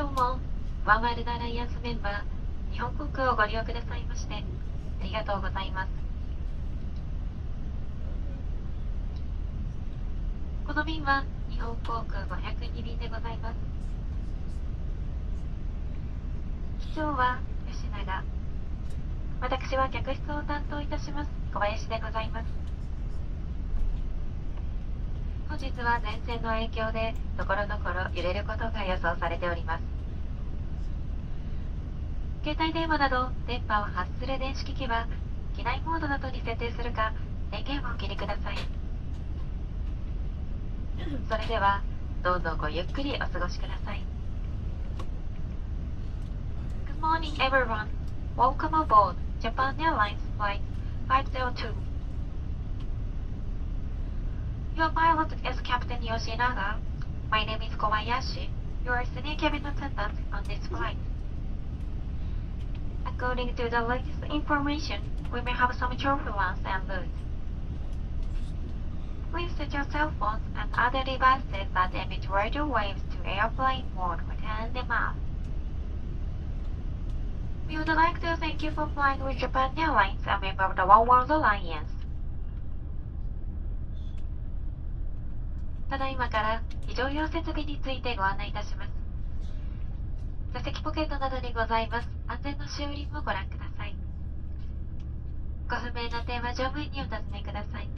今日もワンワールドアライアンスメンバー日本航空をご利用くださいましてありがとうございます。この便は日本航空502便でございます。機長は吉永、私は客室を担当いたします小林でございます。本日は前線の影響でところどころ揺れることが予想されております。携帯電話など電波を発する電子機器は機内モードなどに設定するか電源をお切りください。それではどうぞごゆっくりお過ごしください。 Good morning everyone. Welcome aboard Japan Airlines Flight 502. Your pilot is Captain Yoshinaga. My name is Kobayashi. You are senior cabin attendant on this flight. According to the latest information, we may have some turbulence en route. Please set your cell phones and other devices that emit radio waves to airplane mode when on the map. We would like to thank you for flying with Japan Airlines, a member of the One World Alliance. ただいまから非常用設備についてご案内いたします。座席ポケットなどにございます安全のしおりもご覧ください。ご不明な点は乗務員にお尋ねください。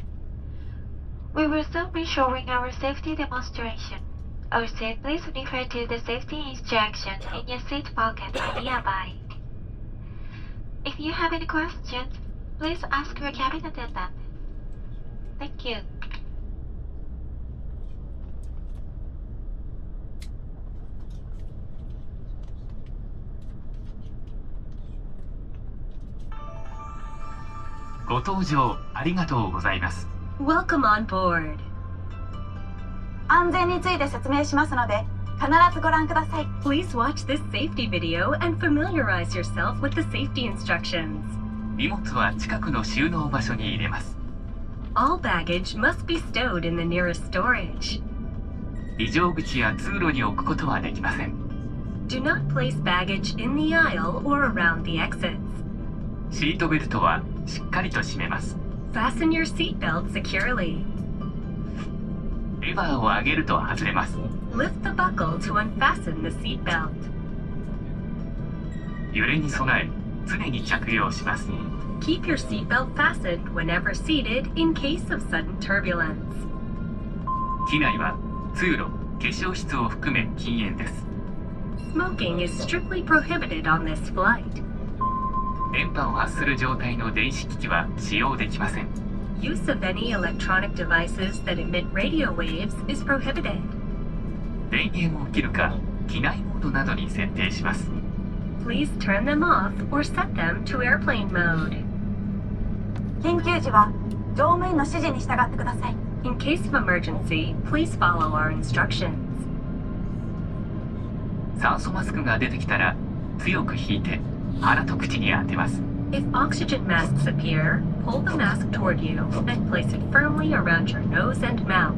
We will soon be showing our safety demonstration. Also, please refer to the safety instructions in your seat pocket nearby. If you have any questions, please ask your cabin attendant. Thank you. ご搭乗ありがとうございます。Welcome on board. 安全について説明しますので、必ずご覧ください。Please watch this safety video and familiarize yourself with the safety instructions. 荷物は近くの収納場所に入れます。All baggage must be stowed in the nearest storage. 非常口や通路に置くことはできません。Do not place baggage in the aisle or around the exits. シートベルトはしっかりと締めます。Fasten your seatbelt securely. レバーを上げると外れます。Lift the buckle to unfasten the seatbelt. 揺れに備え、常に着用します。Keep your seatbelt fastened whenever seated in case of sudden turbulence. 機内は通路、化粧室を含め禁煙です。Smoking is strictly prohibited on this flight. 電波を発する状態の電子機器は使用できません。Use of any electronic devices that emit radio waves is prohibited. 電源を切るか、機内モードなどに設定します。Please turn them off or set them to airplane mode. 緊急時は乗務員の指示に従ってください。In case of emergency, please follow our instructions. 酸素マスクが出てきたら、強く引いて鼻と口に当てます。If oxygen masks appear, pull the mask toward you and place it firmly around your nose and mouth.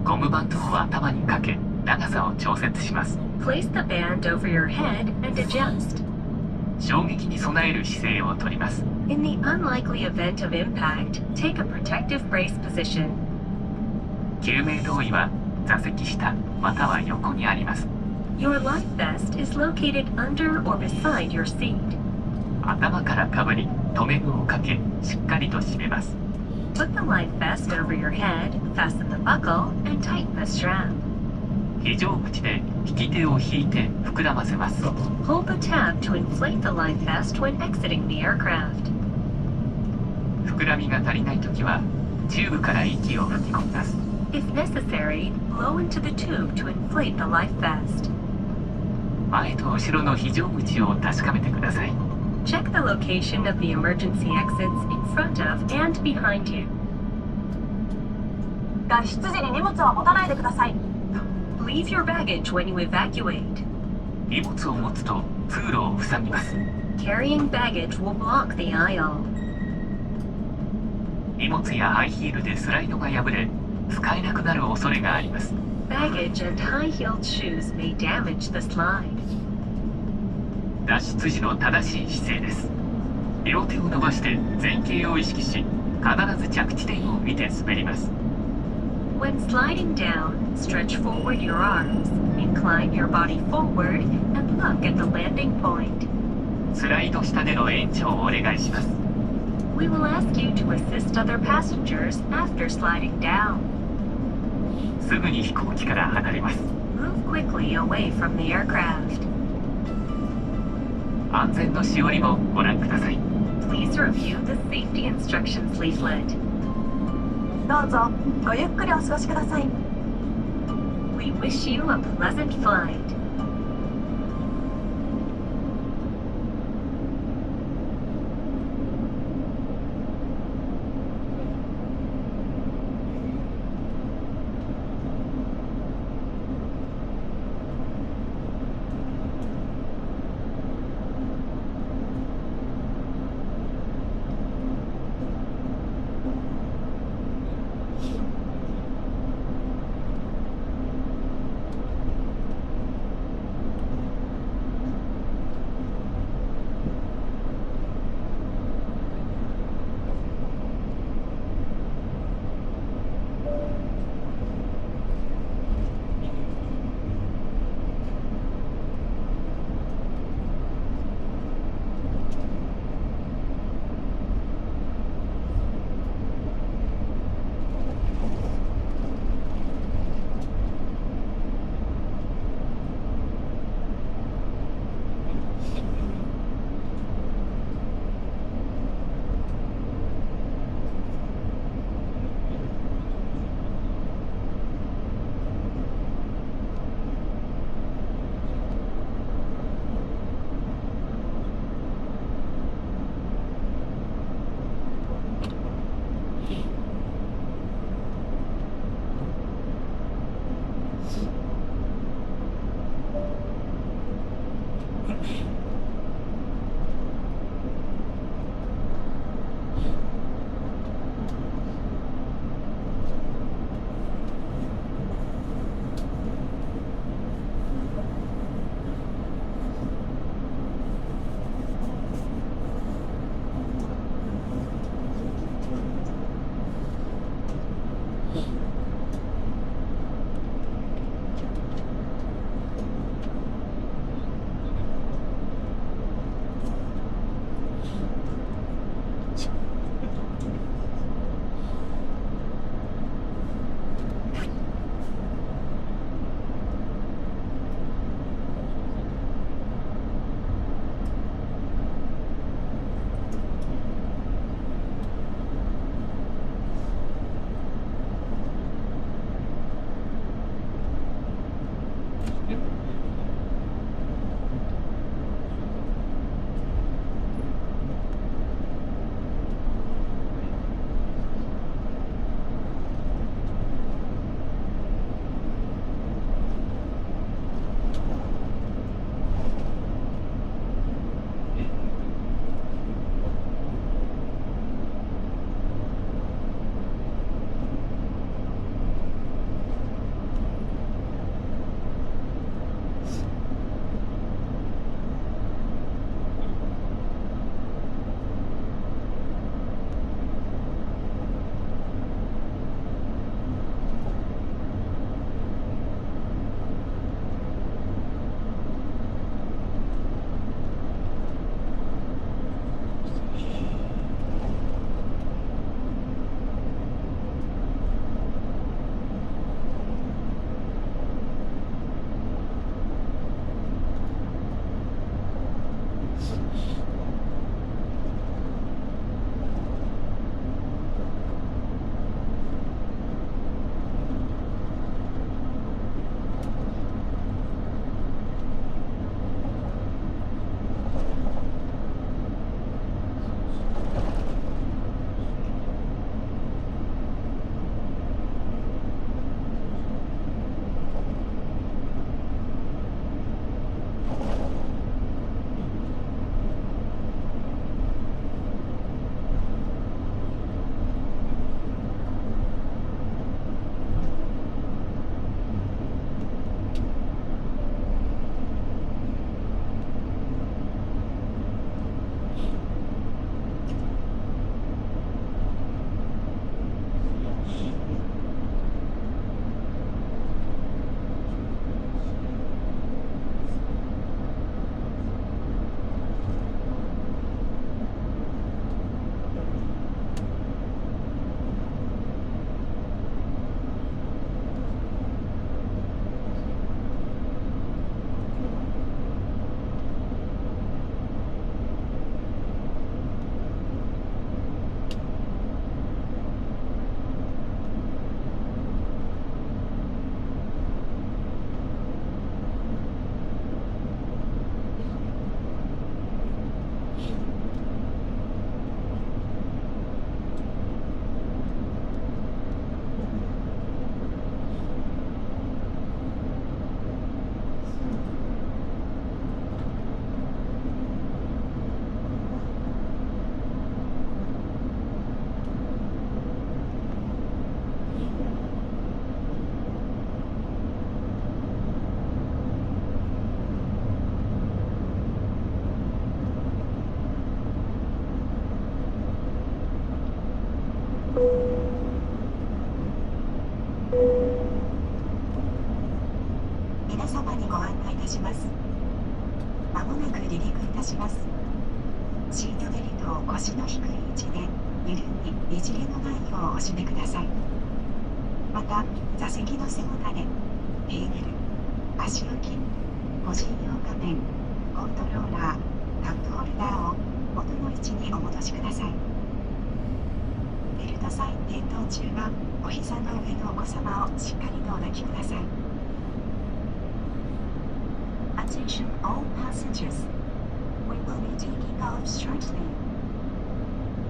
ゴムバンドを頭にかけ、長さを調節します。Place the band over your head and adjust. 衝撃に備える姿勢をとります。In the unlikely event of impact, take a protective brace position. 救命胴衣は座席下または横にあります。Your life vest is located under or beside your seat. 頭からかぶり、留め具をかけ、しっかりと締めます。Put the life vest over your head, fasten the buckle, and tighten the strap. 非常口で引き手を引いて膨らませます。Hold the tab to inflate the life vest when exiting the aircraft. 膨らみが足りないときは、チューブから息を吹き込みます。If necessary, blow into the tube to inflate the life vest. 前と後ろの非常口を確かめてください。Check the location of the emergency exits in front of and behind you. 脱出時に荷物は持たないでください。Leave your baggage when you evacuate. 荷物を持つと通路を塞ぎます。Carrying baggage will block the aisle. 荷物やハイヒールでスライドが破れ、使えなくなる恐れがあります。Baggage and high-heeled shoes may damage the slide. 脱出時の正しい姿勢です。両手を伸ばして前傾を意識し、必ず着地点を見て滑ります。When sliding down, stretch forward your arms, incline your body forward, and look at the landing point. スライド下での延長をお願いします。We will ask you to assist other passengers after sliding down. すぐに飛行機から離れます。Move quickly away from the aircraft. 安全のしおりもご覧ください。Please review the safety instructions leaflet. どうぞごゆっくりお過ごしください。 We wish you a pleasant flight. 皆様にご案内いたします。まもなく離陸いたします。シートベルトを腰の低い位置で緩みねじれのないようお締めください。また座席の背もたれ、テーブル、足置き、個人用画面、コントローラー、カップホルダーを元の位置にお戻しください。ベルトサイン点灯中はお膝の上のお子様をしっかりとお抱きください。Attention all passengers. We will be taking off shortly.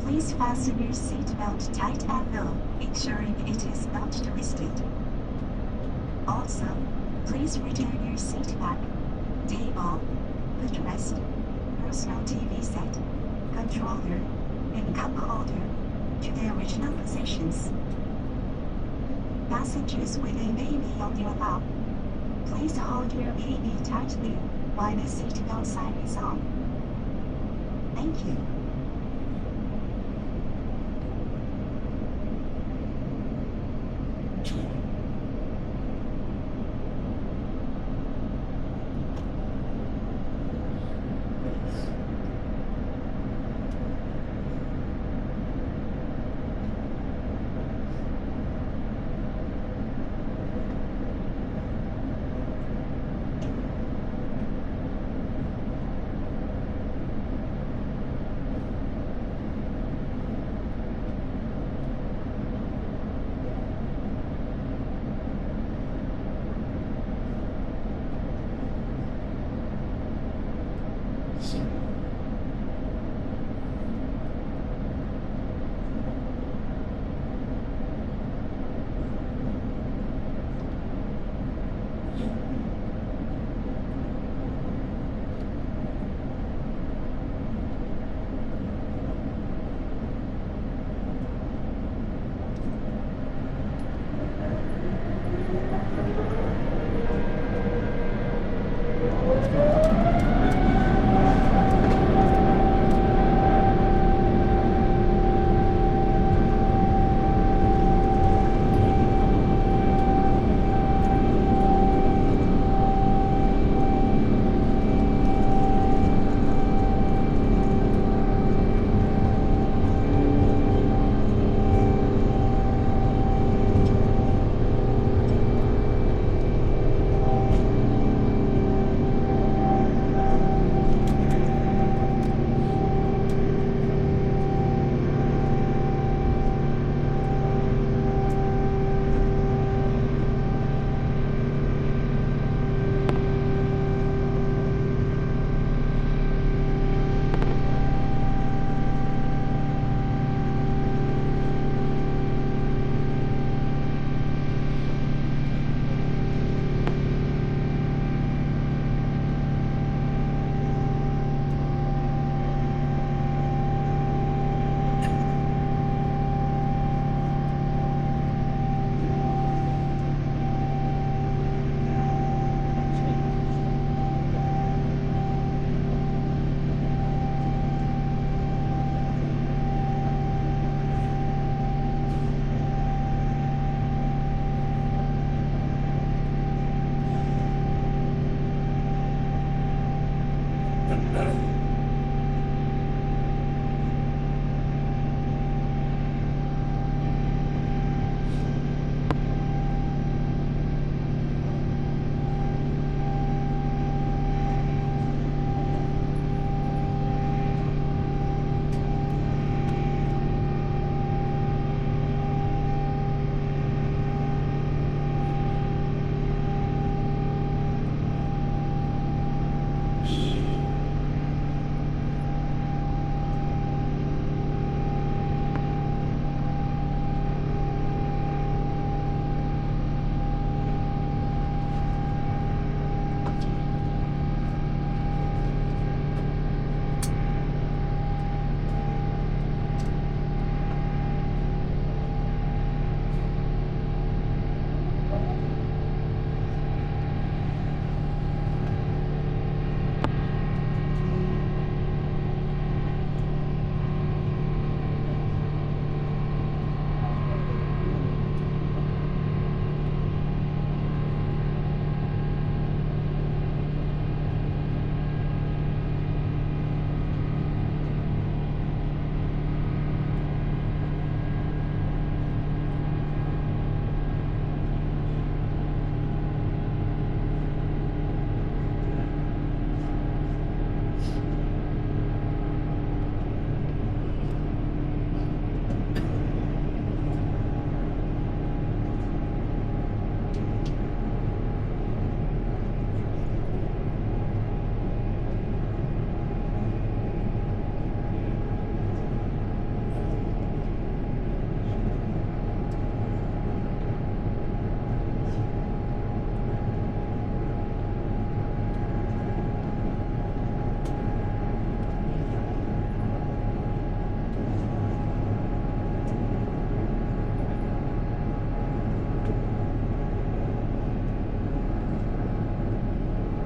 Please fasten your seatbelt tight and low, ensuring it is not twisted. Also, please return your seat back, table, footrest, personal TV set, controller, and cup holder to their original positions. Passengers with a baby on your lap, please hold your baby tightly while the seatbelt sign is on. Thank you.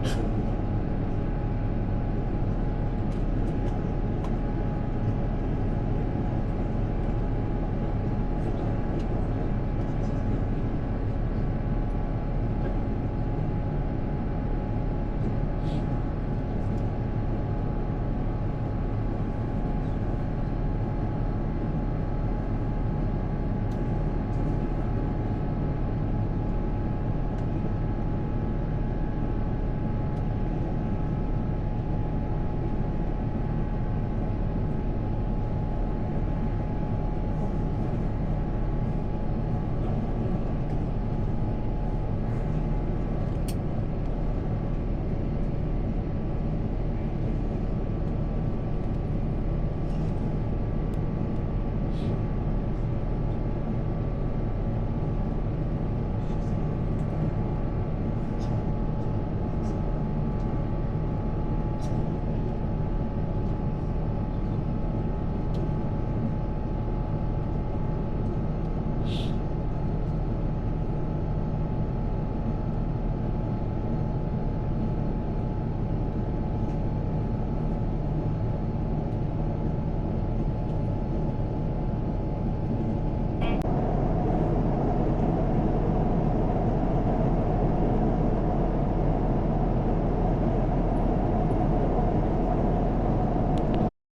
そう